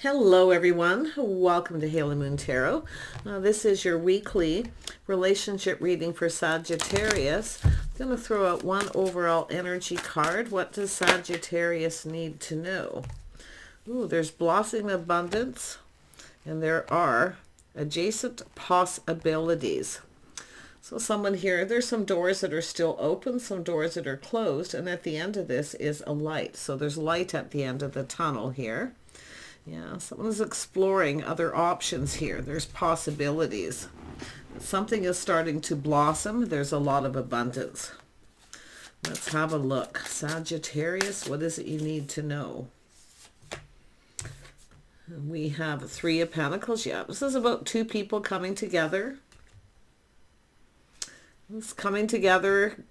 Hello everyone, welcome to Hail and Moon Tarot. This is your weekly relationship reading for Sagittarius. I'm going to throw out one overall energy card. What does Sagittarius need to know? Ooh, there's blossoming abundance and there are adjacent possibilities. So someone here, there's some doors that are still open, some doors that are closed, and at the end of this is a light. So there's light at the end of the tunnel here. Yeah, someone's exploring other options here. There's possibilities. Something is starting to blossom. There's a lot of abundance. Let's have a look. Sagittarius, what is it you need to know? We have Three of Pentacles. Yeah, this is about two people coming together. It's coming together.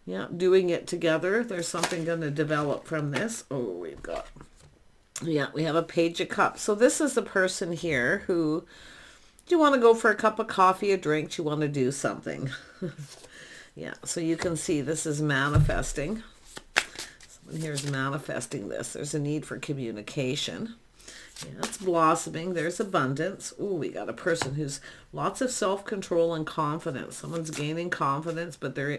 Yeah, doing it together. There's something going to develop from this. Oh, we've got... Yeah, we have a Page of Cups. So this is the person here who, do you want to go for a cup of coffee, a drink? Do you want to do something? Yeah, so you can see this is manifesting. Someone here is manifesting this. There's a need for communication. Yeah, it's blossoming. There's abundance. Ooh, we got a person who's lots of self-control and confidence. Someone's gaining confidence, but they're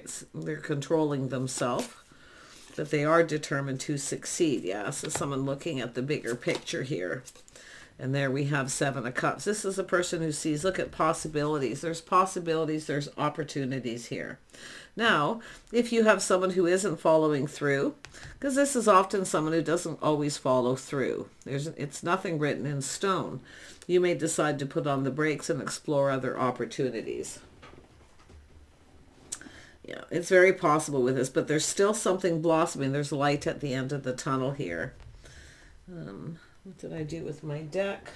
controlling themselves. But they are determined to succeed. Yeah, so someone looking at the bigger picture here. And there we have Seven of Cups. This is a person who sees, look at possibilities. There's possibilities, there's opportunities here. Now, if you have someone who isn't following through, because this is often someone who doesn't always follow through. It's nothing written in stone. You may decide to put on the brakes and explore other opportunities. Yeah, it's very possible with this, but there's still something blossoming. There's light at the end of the tunnel here. What did I do with my deck?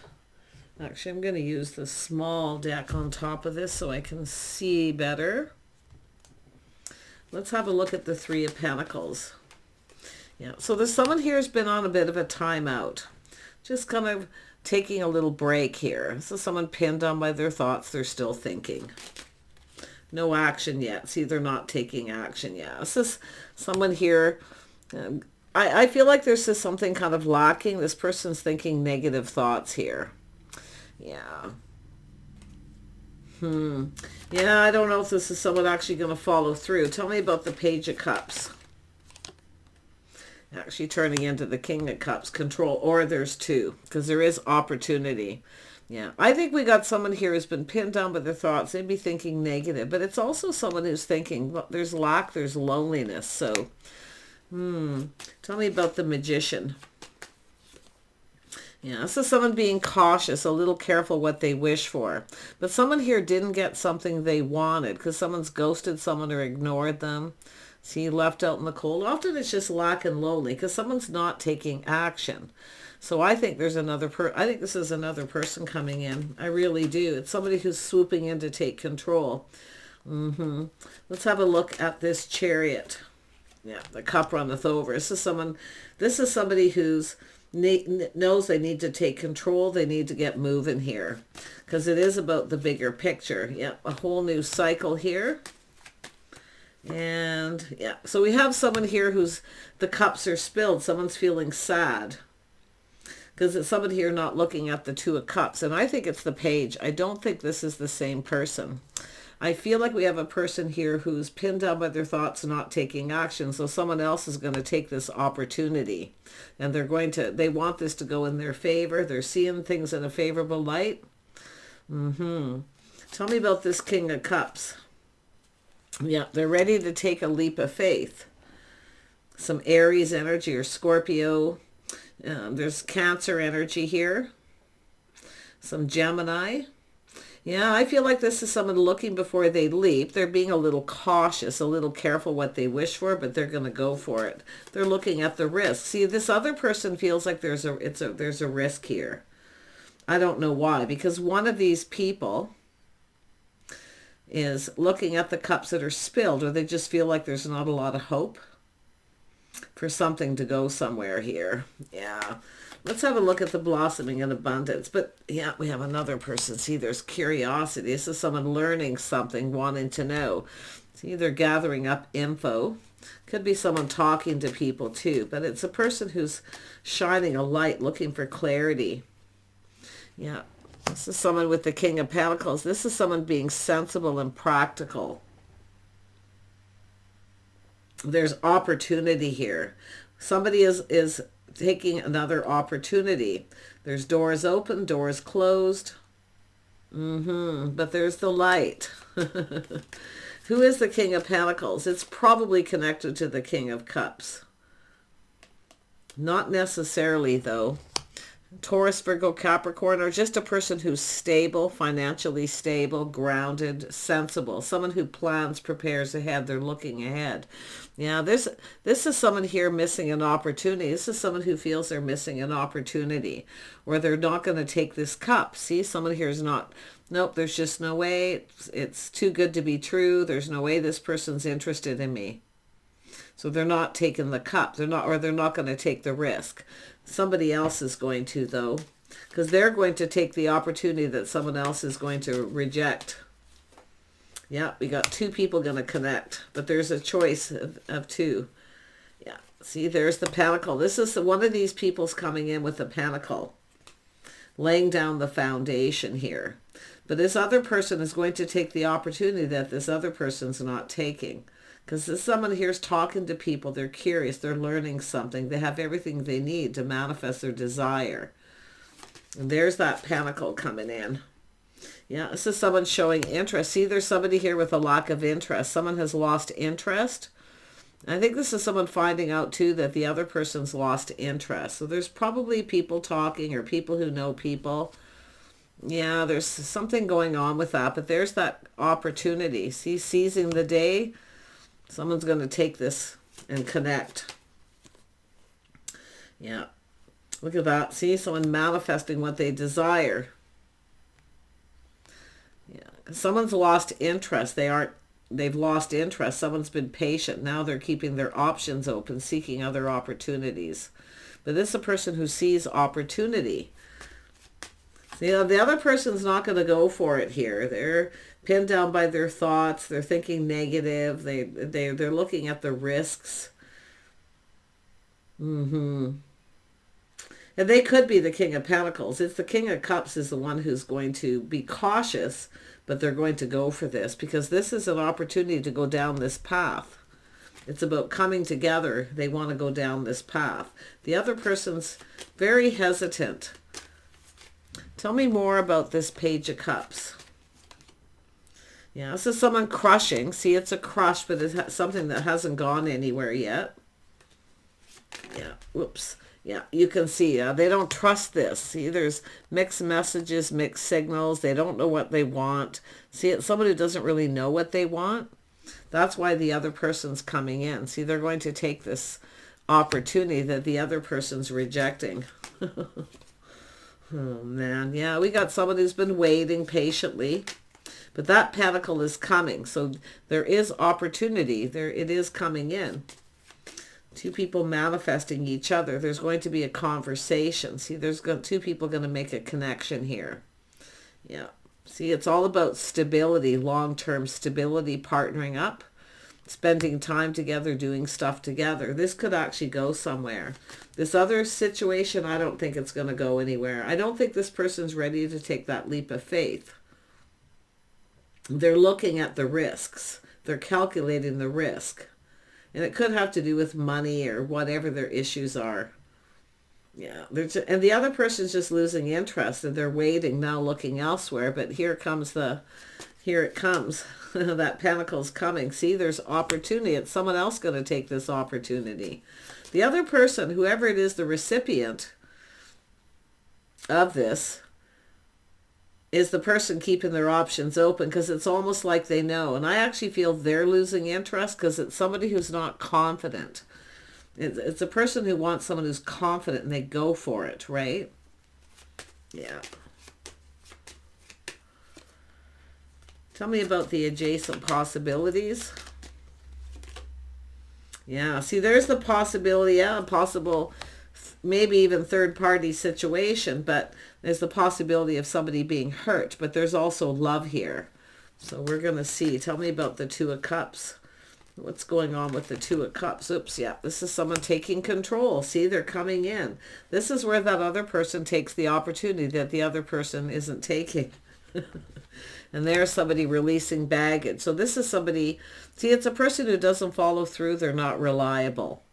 Actually, I'm going to use the small deck on top of this so I can see better. Let's have a look at the Three of Pentacles. Yeah, so there's someone here who's been on a bit of a timeout. Just kind of taking a little break here. This is someone pinned down by their thoughts. They're still thinking. No action yet. See, they're not taking action yet. This is someone here. I feel like there's just something kind of lacking. This person's thinking negative thoughts here. Yeah. Yeah, I don't know if this is someone actually going to follow through. Tell me about the Page of Cups. Actually turning into the King of Cups. Control. Or there's two. Because there is opportunity. Yeah, I think we got someone here who's been pinned down by their thoughts. They'd be thinking negative, but it's also someone who's thinking, well, there's lack, there's loneliness. So, tell me about the Magician. Yeah, this is someone being cautious, a little careful what they wish for. But someone here didn't get something they wanted because someone's ghosted someone or ignored them. See, left out in the cold. Often it's just lack and lonely because someone's not taking action. So I think there's I think this is another person coming in. I really do. It's somebody who's swooping in to take control. Let's have a look at this Chariot. Yeah, the cup runneth over. This is somebody who's knows they need to take control. They need to get moving here because it is about the bigger picture. Yeah, a whole new cycle here. And yeah, so we have someone here who's the cups are spilled. Someone's feeling sad. Because it's somebody here not looking at the Two of Cups. And I think it's the Page. I don't think this is the same person. I feel like we have a person here who's pinned down by their thoughts, not taking action. So someone else is going to take this opportunity. And they want this to go in their favor. They're seeing things in a favorable light. Tell me about this King of Cups. Yeah, they're ready to take a leap of faith. Some Aries energy or Scorpio. There's Cancer energy here. Some Gemini. Yeah, I feel like this is someone looking before they leap. They're being a little cautious, a little careful what they wish for, but they're going to go for it. They're looking at the risk. See, this other person feels like there's a risk here. I don't know why, because one of these people is looking at the cups that are spilled, or they just feel like there's not a lot of hope for something to go somewhere here. Yeah. Let's have a look at the blossoming and abundance. But yeah, we have another person. See, there's curiosity. This is someone learning something, wanting to know. See, they're gathering up info. Could be someone talking to people too, but it's a person who's shining a light, looking for clarity. Yeah, this is someone with the King of Pentacles. This is someone being sensible and practical. There's opportunity here. Somebody is taking another opportunity. There's doors open, doors closed. But there's the light. Who is the King of Pentacles? It's probably connected to the King of Cups. Not necessarily, though. Taurus, Virgo, Capricorn, or just a person who's stable, financially stable, grounded, sensible. Someone who plans, prepares ahead. They're looking ahead. Yeah, this is someone here missing an opportunity. This is someone who feels they're missing an opportunity, or they're not going to take this cup. See, someone here is not, nope, there's just no way. It's too good to be true. There's no way this person's interested in me. So they're not taking the cup. They're not going to take the risk. Somebody else is going to, though, because they're going to take the opportunity that someone else is going to reject. Yeah, we got two people going to connect, but there's a choice of two. Yeah, see, there's the Pentacle. This is one of these people's coming in with the Pentacle, laying down the foundation here. But this other person is going to take the opportunity that this other person's not taking. Because this someone here is talking to people. They're curious. They're learning something. They have everything they need to manifest their desire. And there's that Pentacle coming in. Yeah, this is someone showing interest. See, there's somebody here with a lack of interest. Someone has lost interest. I think this is someone finding out, too, that the other person's lost interest. So there's probably people talking or people who know people. Yeah, there's something going on with that. But there's that opportunity. See, seizing the day. Someone's going to take this and connect. Yeah. Look at that. See, someone manifesting what they desire. Yeah. Someone's lost interest. They've lost interest. Someone's been patient. Now they're keeping their options open, seeking other opportunities. But this is a person who sees opportunity. See, the other person's not going to go for it here. They're pinned down by their thoughts. They're thinking negative. They're looking at the risks. And they could be the King of Pentacles. It's the King of Cups is the one who's going to be cautious, but they're going to go for this because this is an opportunity to go down this path. It's about coming together. They want to go down this path. The other person's very hesitant. Tell me more about this Page of Cups. Yeah, this is someone crushing. See, it's a crush, but it's something that hasn't gone anywhere yet. Yeah, whoops. Yeah, you can see they don't trust this. See, there's mixed messages, mixed signals. They don't know what they want. See, it's someone who doesn't really know what they want. That's why the other person's coming in. See, they're going to take this opportunity that the other person's rejecting. Oh, man. Yeah, we got someone who's been waiting patiently. But that Pentacle is coming. So there is opportunity. It is coming in. Two people manifesting each other. There's going to be a conversation. See, there's two people going to make a connection here. Yeah. See, it's all about stability, long-term stability, partnering up, spending time together, doing stuff together. This could actually go somewhere. This other situation, I don't think it's going to go anywhere. I don't think this person's ready to take that leap of faith. They're looking at the risks. They're calculating the risk. And it could have to do with money or whatever their issues are. Yeah. And the other person's just losing interest and they're waiting now, looking elsewhere. But here it comes. That Pentacle's coming. See, there's opportunity. It's someone else going to take this opportunity. The other person, whoever it is, the recipient of this, is the person keeping their options open because it's almost like they know. And I actually feel they're losing interest because it's somebody who's not confident. It's a person who wants someone who's confident and they go for it, right? Yeah. Tell me about the adjacent possibilities. Yeah, see, there's the possibility, a possible, maybe even third-party situation, but there's the possibility of somebody being hurt, but there's also love here. So we're going to see. Tell me about the Two of Cups. What's going on with the Two of Cups? Oops, yeah, this is someone taking control. See, they're coming in. This is where that other person takes the opportunity that the other person isn't taking. And there's somebody releasing baggage. So this is somebody, see, it's a person who doesn't follow through. They're not reliable.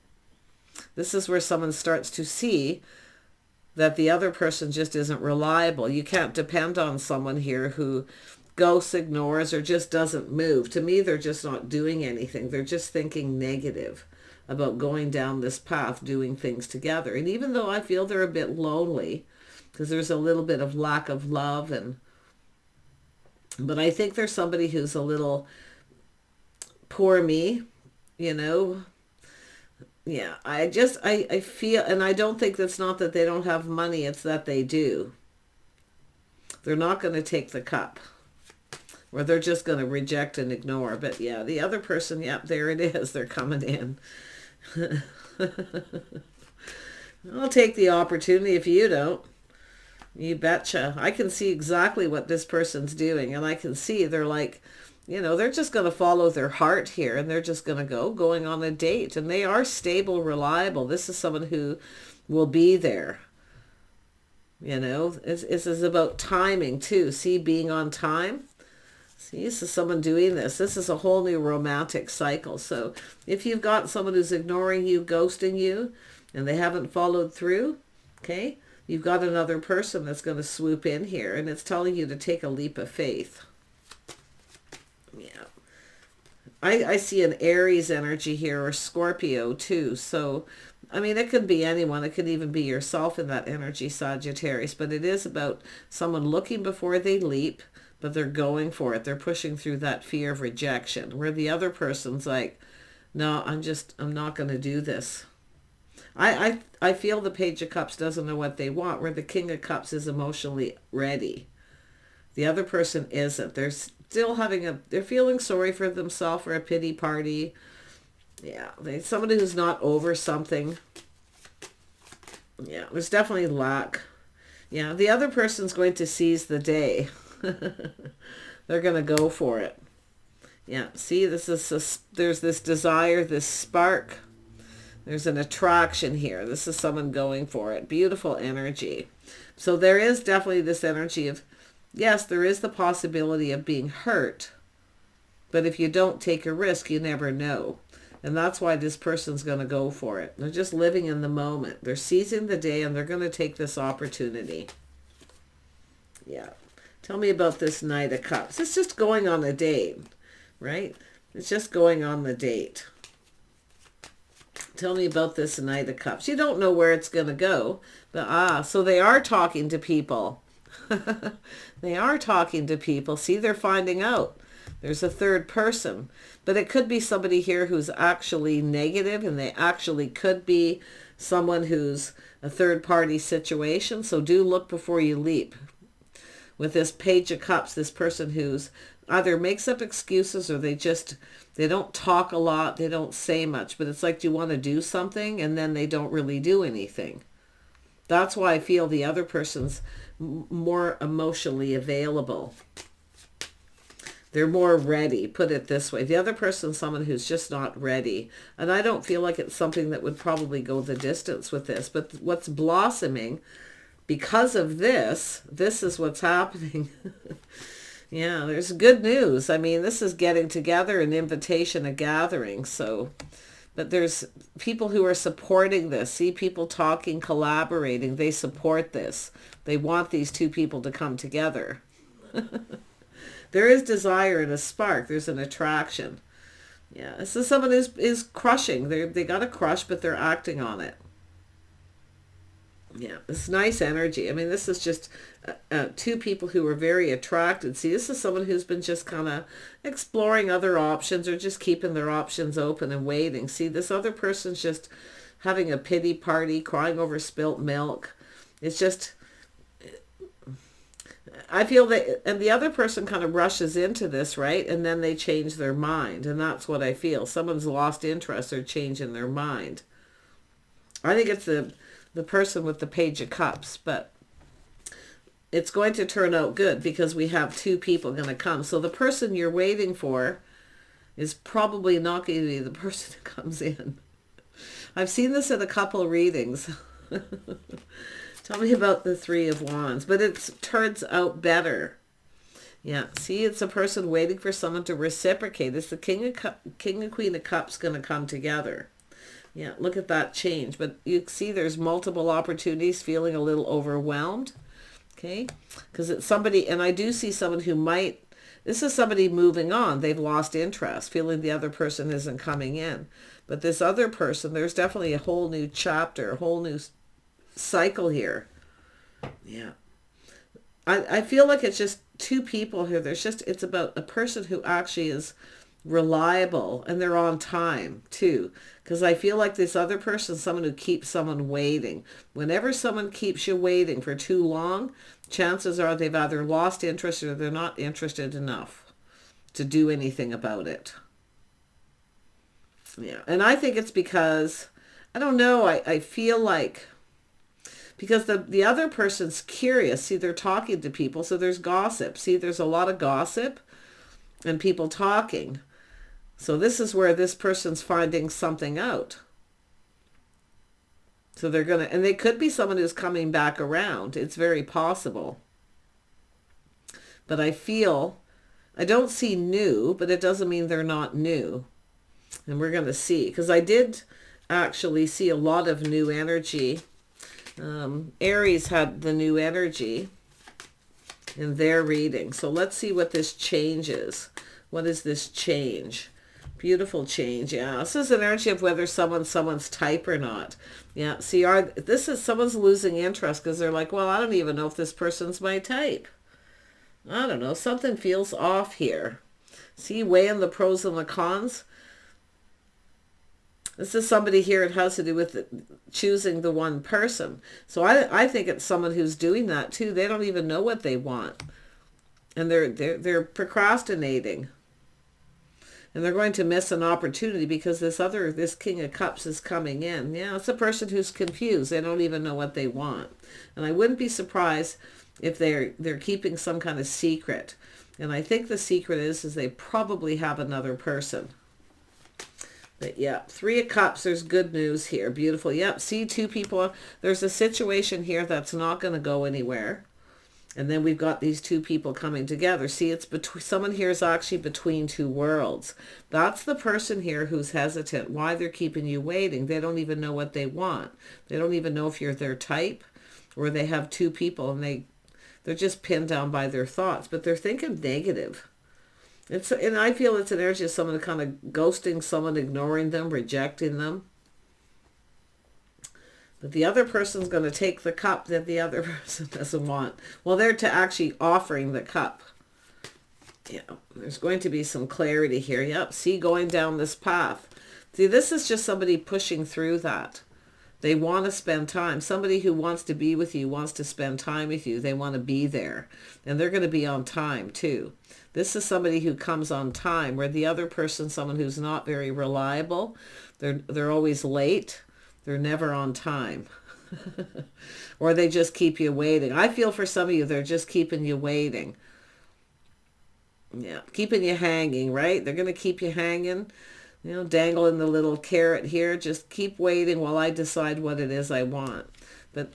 This is where someone starts to see that the other person just isn't reliable. You can't depend on someone here who ghosts, ignores, or just doesn't move. To me, they're just not doing anything. They're just thinking negative about going down this path, doing things together. And even though I feel they're a bit lonely, because there's a little bit of lack of love, but I think there's somebody who's a little poor me, you know. Yeah, I feel, and I don't think that's not that they don't have money, it's that they do. They're not going to take the cup, or they're just going to reject and ignore. But yeah, the other person, yep, there it is. They're coming in. I'll take the opportunity if you don't. You betcha. I can see exactly what this person's doing, and I can see they're like, you know, they're just going to follow their heart here, and they're just going to going on a date, and they are stable, reliable. This is someone who will be there. You know, this is about timing too. See, being on time. See, this is someone doing this. This is a whole new romantic cycle. So if you've got someone who's ignoring you, ghosting you, and they haven't followed through, okay, you've got another person that's going to swoop in here, and it's telling you to take a leap of faith. Yeah. I see an Aries energy here, or Scorpio too. So, I mean, it could be anyone. It could even be yourself in that energy, Sagittarius. But it is about someone looking before they leap, but they're going for it. They're pushing through that fear of rejection, where the other person's like, no, I'm not going to do this. I feel the Page of Cups doesn't know what they want, where the King of Cups is emotionally ready. The other person isn't. They're still they're feeling sorry for themselves, for a pity party. Yeah, somebody who's not over something. Yeah, there's definitely lack. Yeah, the other person's going to seize the day. They're going to go for it. Yeah, see, there's this desire, this spark. There's an attraction here. This is someone going for it. Beautiful energy. So there is definitely this energy of, yes, there is the possibility of being hurt. But if you don't take a risk, you never know. And that's why this person's going to go for it. They're just living in the moment. They're seizing the day, and they're going to take this opportunity. Yeah. Tell me about this Knight of Cups. It's just going on a date, right? It's just going on the date. Tell me about this Knight of Cups. You don't know where it's going to go. But so they are talking to people. They are talking to people. See, they're finding out. There's a third person. But it could be somebody here who's actually negative, and they actually could be someone who's a third-party situation. So do look before you leap. With this Page of Cups, this person who's either makes up excuses, or they don't talk a lot, they don't say much, but it's like, do you want to do something? And then they don't really do anything. That's why I feel the other person's more emotionally available. They're more ready, put it this way. The other person's someone who's just not ready. And I don't feel like it's something that would probably go the distance with this. But what's blossoming, because of this is what's happening. Yeah, there's good news. I mean, this is getting together, an invitation, a gathering. So, but there's people who are supporting this. See, people talking, collaborating. They support this. They want these two people to come together. There is desire and a spark. There's an attraction. Yeah, this is someone who is crushing. They got a crush, but they're acting on it. Yeah, it's nice energy. I mean, this is just two people who are very attracted. See, this is someone who's been just kind of exploring other options, or just keeping their options open and waiting. See, this other person's just having a pity party, crying over spilt milk. It's just, I feel that, and the other person kind of rushes into this, right? And then they change their mind. And that's what I feel. Someone's lost interest or changing their mind. I think it's the person with the Page of Cups, but it's going to turn out good, because we have two people going to come. So the person you're waiting for, is probably not going to be the person who comes in. I've seen this in a couple of readings. Tell me about the Three of Wands. But it turns out better. Yeah, see, it's a person waiting for someone to reciprocate. It's the King and Queen of Cups going to come together. Yeah, look at that change. But you see there's multiple opportunities, feeling a little overwhelmed. Okay, because it's somebody, and I do see someone who might, this is somebody moving on. They've lost interest, feeling the other person isn't coming in. But this other person, there's definitely a whole new chapter, a whole new cycle here. Yeah. I feel like it's just two people here. It's about a person who actually is reliable and they're on time too. Because I feel like this other person is someone who keeps someone waiting. Whenever someone keeps you waiting for too long, chances are they've either lost interest or they're not interested enough to do anything about it. Yeah, and I think it's because, I don't know, I feel like, because the other person's curious. See, they're talking to people, so there's gossip. See, there's a lot of gossip and people talking. So this is where this person's finding something out. So they're going to, and they could be someone who's coming back around. It's very possible. But I don't see new, but it doesn't mean they're not new. And we're going to see, because I did actually see a lot of new energy. Aries had the new energy in their reading. So let's see what this change is. What is this change? Beautiful change. Yeah, this is an energy of whether someone's type or not. Yeah, see, this is someone's losing interest because they're like, well, I don't even know if this person's my type. I don't know. Something feels off here. See, weighing the pros and the cons. This is somebody here, it has to do with choosing the one person. So I think it's someone who's doing that too. They don't even know what they want. And they're procrastinating. And they're going to miss an opportunity because this King of Cups is coming in. Yeah, it's a person who's confused. They don't even know what they want. And I wouldn't be surprised if they're keeping some kind of secret. And I think the secret is they probably have another person. But yeah, Three of Cups, there's good news here. Beautiful. Yep, see, two people. There's a situation here that's not going to go anywhere. And then we've got these two people coming together. See, it's between, someone here is actually between two worlds. That's the person here who's hesitant. Why they're keeping you waiting. They don't even know what they want. They don't even know if you're their type, or they have two people and they're just pinned down by their thoughts. But they're thinking negative. And I feel it's an energy of someone kind of ghosting someone, ignoring them, rejecting them. But the other person's going to take the cup that the other person doesn't want. Well, they're actually offering the cup. Yeah, there's going to be some clarity here. Yep, see, going down this path. See, this is just somebody pushing through that. They want to spend time. Somebody who wants to be with you, wants to spend time with you. They want to be there. And they're going to be on time too. This is somebody who comes on time, where the other person, someone who's not very reliable. They're always late. They're never on time. Or they just keep you waiting. I feel for some of you, they're just keeping you waiting. Yeah, keeping you hanging, right? They're going to keep you hanging. You know, dangling the little carrot here. Just keep waiting while I decide what it is I want. But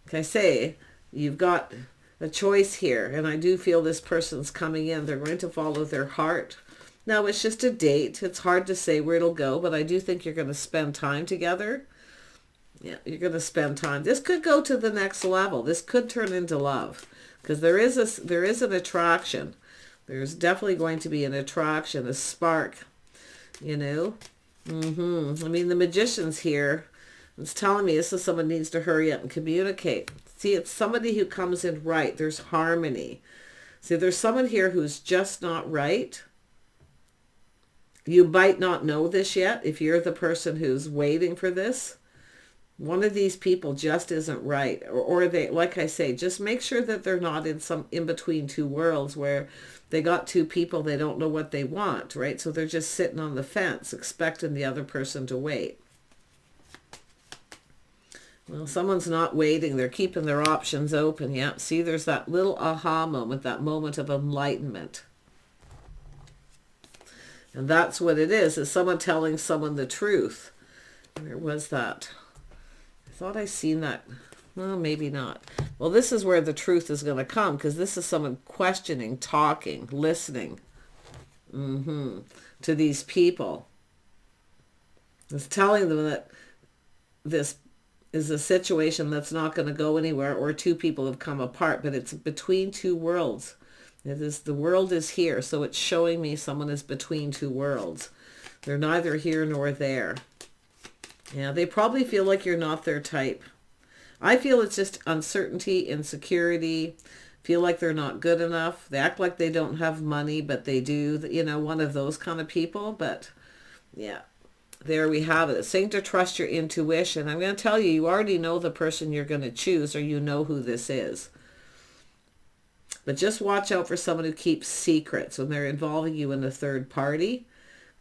like I say, you've got a choice here. And I do feel this person's coming in. They're going to follow their heart. Now, it's just a date. It's hard to say where it'll go. But I do think you're going to spend time together. Yeah, you're going to spend time. This could go to the next level. This could turn into love. Because there is an attraction. There's definitely going to be an attraction, a spark. You know, I mean, the Magician's here. It's telling me this is someone needs to hurry up and communicate. See, it's somebody who comes in right. There's harmony. See, there's someone here who's just not right. You might not know this yet if you're the person who's waiting for this. One of these people just isn't right. Or they, like I say, just make sure that they're not in between two worlds where they got two people, they don't know what they want, right? So they're just sitting on the fence, expecting the other person to wait. Well, someone's not waiting. They're keeping their options open. Yeah, see, there's that little aha moment, that moment of enlightenment. And that's what it is someone telling someone the truth. Where was that? I thought I seen that. Well, maybe not. Well, this is where the truth is going to come, because this is someone questioning, talking, listening to these people. It's telling them that this is a situation that's not going to go anywhere, or two people have come apart, but it's between two worlds. It is, the world is here, so it's showing me someone is between two worlds. They're neither here nor there. Yeah, they probably feel like you're not their type. I feel it's just uncertainty, insecurity, feel like they're not good enough. They act like they don't have money, but they do. You know, one of those kind of people. But yeah, there we have it. It's saying to trust your intuition. I'm going to tell you, you already know the person you're going to choose, or you know who this is. But just watch out for someone who keeps secrets when they're involving you in a third party.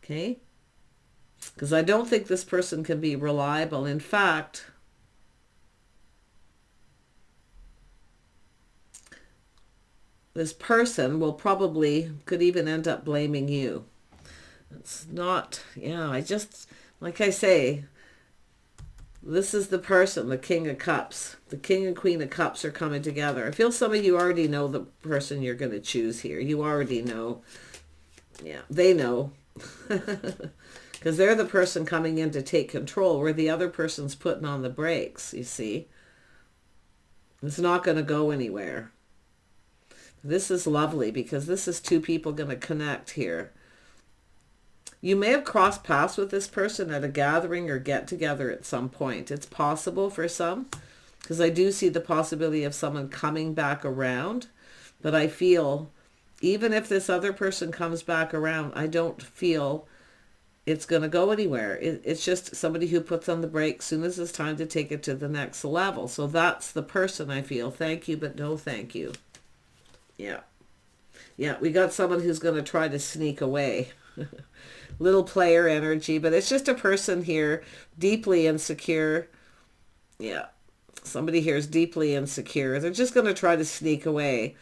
Okay? Because I don't think this person can be reliable. In fact, this person will probably, could even end up blaming you. It's not, yeah, I just, like I say, this is the person, the King of Cups. The King and Queen of Cups are coming together. I feel some of you already know the person you're going to choose here. You already know. Yeah, they know. Because they're the person coming in to take control, where the other person's putting on the brakes, you see. It's not going to go anywhere. This is lovely, because this is two people going to connect here. You may have crossed paths with this person at a gathering or get together at some point. It's possible for some, because I do see the possibility of someone coming back around. But I feel, even if this other person comes back around, I don't feel it's going to go anywhere. It's just somebody who puts on the brakes as soon as it's time to take it to the next level. So that's the person I feel. Thank you, but no thank you. Yeah. Yeah, we got someone who's going to try to sneak away. Little player energy, but it's just a person here, deeply insecure. Yeah. Somebody here is deeply insecure. They're just going to try to sneak away,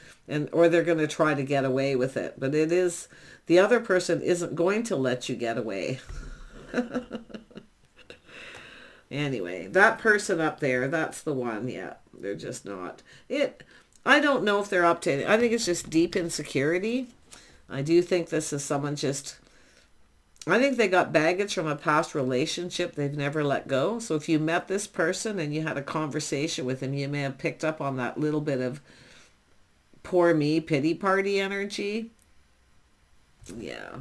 or they're going to try to get away with it. But it is, the other person isn't going to let you get away. Anyway, that person up there, that's the one. Yeah, they're just not. I don't know if they're up to it. I think it's just deep insecurity. I do think this is someone just, I think they got baggage from a past relationship they've never let go. So if you met this person and you had a conversation with him, you may have picked up on that little bit of poor me, pity party energy. Yeah.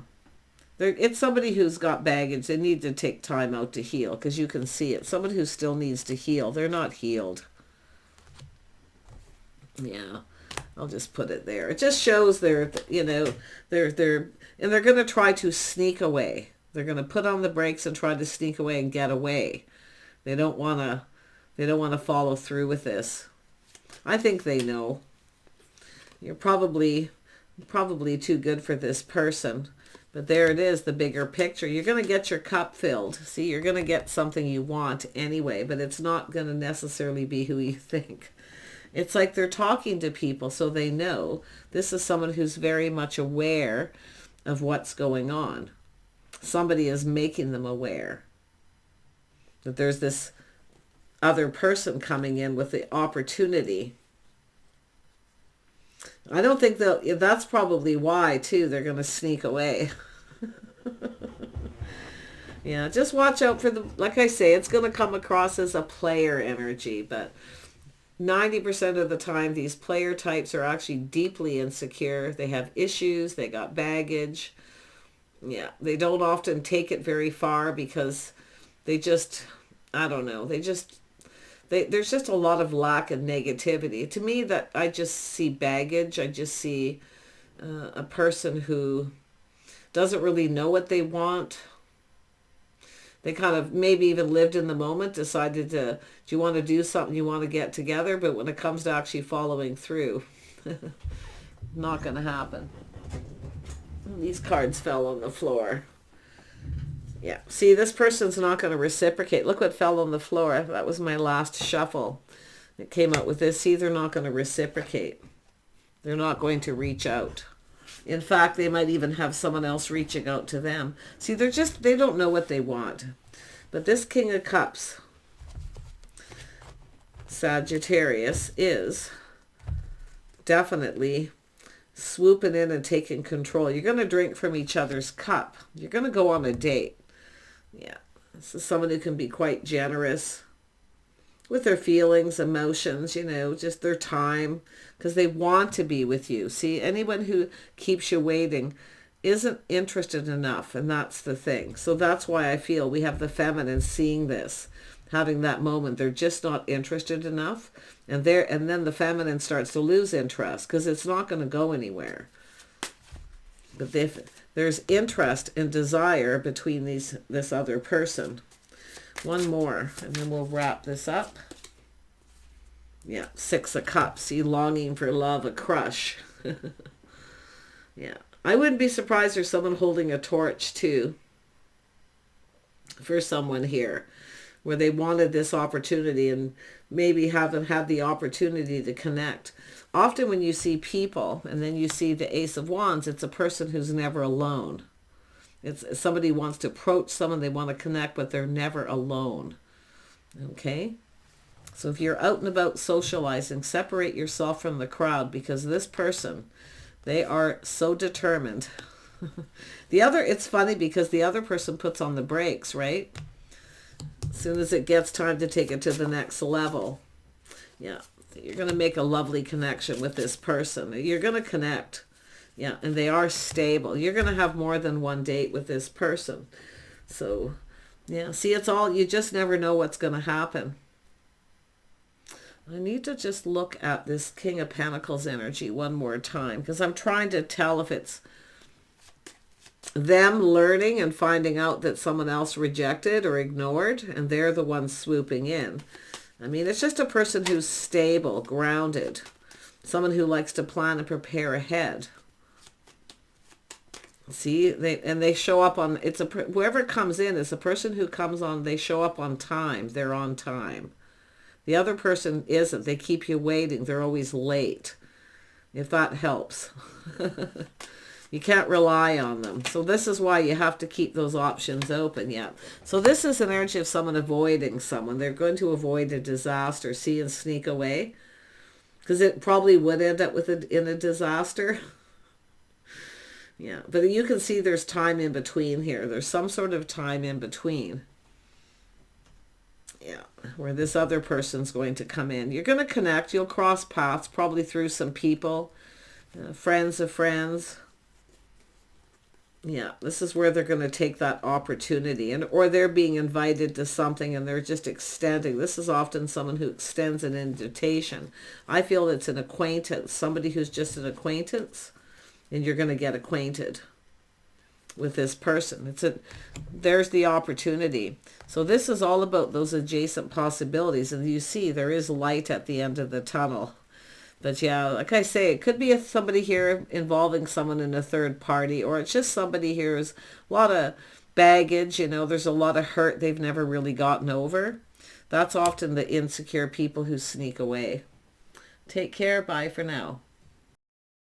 It's somebody who's got baggage. They need to take time out to heal, because you can see it. Somebody who still needs to heal. They're not healed. Yeah. I'll just put it there. It just shows they're going to try to sneak away. They're going to put on the brakes and try to sneak away and get away. They don't want to follow through with this. I think they know. You're probably too good for this person. But there it is, the bigger picture. You're going to get your cup filled. See, you're going to get something you want anyway, but it's not going to necessarily be who you think. It's like they're talking to people so they know. This is someone who's very much aware of what's going on. Somebody is making them aware that there's this other person coming in with the opportunity. I don't think that's probably why, too, they're going to sneak away. Yeah, just watch out for like I say, it's going to come across as a player energy, but 90% of the time, these player types are actually deeply insecure. They have issues. They got baggage. Yeah, they don't often take it very far because they just, I don't know. There's just a lot of lack of negativity. To me, that I just see baggage. I just see a person who doesn't really know what they want. They kind of maybe even lived in the moment, decided do you want to do something, you want to get together, but when it comes to actually following through, not going to happen. These cards fell on the floor. Yeah, see, this person's not going to reciprocate. Look what fell on the floor. That was my last shuffle. It came out with this. See, they're not going to reciprocate. They're not going to reach out. In fact, they might even have someone else reaching out to them. See, they don't know what they want. But this King of Cups, Sagittarius, is definitely swooping in and taking control. You're going to drink from each other's cup. You're going to go on a date. Yeah. This is someone who can be quite generous with their feelings, emotions, you know, just their time, because they want to be with you. See, anyone who keeps you waiting isn't interested enough, and that's the thing. So that's why I feel we have the feminine seeing this, having that moment. They're just not interested enough, and then the feminine starts to lose interest because it's not going to go anywhere. But if there's interest and desire between this other person. One more, and then we'll wrap this up. Yeah, Six of Cups. See, longing for love, a crush. Yeah. I wouldn't be surprised there's someone holding a torch, too, for someone here, where they wanted this opportunity and maybe haven't had the opportunity to connect. Often when you see people, and then you see the Ace of Wands, it's a person who's never alone. It's somebody who wants to approach someone, they want to connect, but they're never alone. Okay? So if you're out and about socializing, separate yourself from the crowd, because this person, they are so determined. It's funny because the other person puts on the brakes, right? As soon as it gets time to take it to the next level. Yeah. You're going to make a lovely connection with this person. You're going to connect. Yeah, and they are stable. You're going to have more than one date with this person. So, yeah, see, it's all, you just never know what's going to happen. I need to just look at this King of Pentacles energy one more time, because I'm trying to tell if it's them learning and finding out that someone else rejected or ignored, and they're the ones swooping in. I mean, it's just a person who's stable, grounded, someone who likes to plan and prepare ahead. See, they show up on, whoever comes in is a person who comes on, they show up on time. They're on time. The other person isn't. They keep you waiting. They're always late, if that helps. You can't rely on them. So this is why you have to keep those options open. Yeah. So this is an energy of someone avoiding someone. They're going to avoid a disaster, see, and sneak away. Because it probably would end up in a disaster. Yeah, but you can see there's time in between here. There's some sort of time in between. Yeah, where this other person's going to come in. You're going to connect. You'll cross paths, probably through some people, friends of friends. Yeah, this is where they're going to take that opportunity, or they're being invited to something and they're just extending. This is often someone who extends an invitation. I feel it's an acquaintance, somebody who's just an acquaintance. And you're going to get acquainted with this person. There's the opportunity. So this is all about those adjacent possibilities. And you see there is light at the end of the tunnel. But yeah, like I say, it could be somebody here involving someone in a third party, or it's just somebody here who's a lot of baggage. You know, there's a lot of hurt they've never really gotten over. That's often the insecure people who sneak away. Take care. Bye for now.